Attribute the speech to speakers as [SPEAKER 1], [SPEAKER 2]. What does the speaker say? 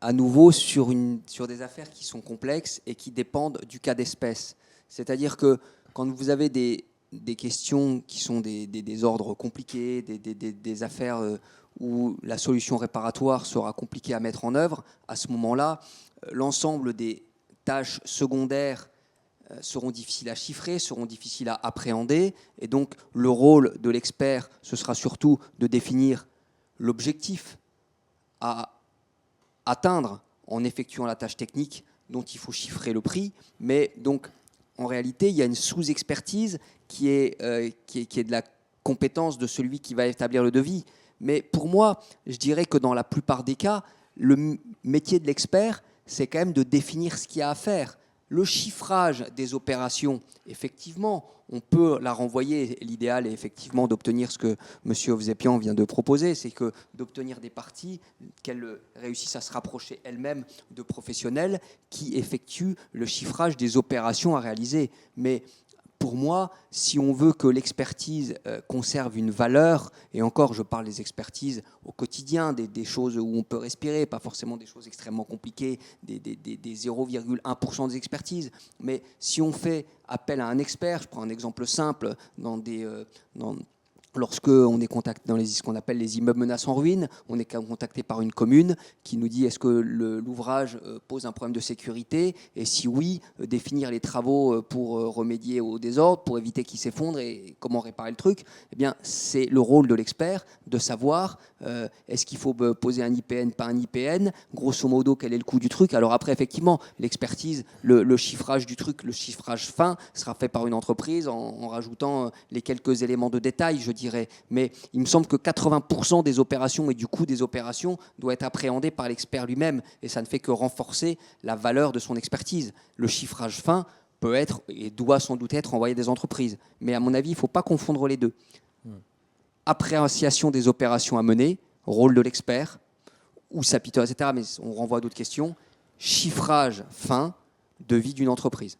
[SPEAKER 1] à nouveau sur des affaires qui sont complexes et qui dépendent du cas d'espèce. C'est-à-dire que quand vous avez des questions qui sont des ordres compliqués, des affaires où la solution réparatoire sera compliquée à mettre en œuvre, à ce moment-là, l'ensemble des tâches secondaires seront difficiles à chiffrer, seront difficiles à appréhender. Et donc, le rôle de l'expert, ce sera surtout de définir l'objectif à atteindre en effectuant la tâche technique dont il faut chiffrer le prix. Mais donc, en réalité, il y a une sous-expertise qui est de la compétence de celui qui va établir le devis. Mais pour moi, je dirais que dans la plupart des cas, le métier de l'expert, c'est quand même de définir ce qu'il y a à faire. Le chiffrage des opérations, effectivement, on peut la renvoyer. L'idéal est effectivement d'obtenir ce que M. Hovsepian vient de proposer, c'est que d'obtenir des parties qu'elles réussissent à se rapprocher elles-mêmes de professionnels qui effectuent le chiffrage des opérations à réaliser. Mais pour moi, si on veut que l'expertise conserve une valeur, et encore, je parle des expertises au quotidien, des choses où on peut respirer, pas forcément des choses extrêmement compliquées, des 0,1% des expertises, mais si on fait appel à un expert, je prends un exemple simple, lorsque on est contacté dans ce qu'on appelle les immeubles menaces en ruine, on est contacté par une commune qui nous dit est-ce que l'ouvrage pose un problème de sécurité, et si oui, définir les travaux pour remédier au désordre, pour éviter qu'il s'effondre et comment réparer le truc. Eh bien, c'est le rôle de l'expert de savoir est-ce qu'il faut poser un IPN, pas un IPN, grosso modo quel est le coût du truc. Alors après, effectivement, l'expertise, le chiffrage du truc, le chiffrage fin sera fait par une entreprise en rajoutant les quelques éléments de détail, je dirais. Mais il me semble que 80% des opérations et du coût des opérations doit être appréhendé par l'expert lui-même, et ça ne fait que renforcer la valeur de son expertise. Le chiffrage fin peut être et doit sans doute être envoyé des entreprises, mais à mon avis, il ne faut pas confondre les deux. Appréciation des opérations à mener, rôle de l'expert, ou sapito, etc., mais on renvoie à d'autres questions. Chiffrage fin, devis d'une entreprise.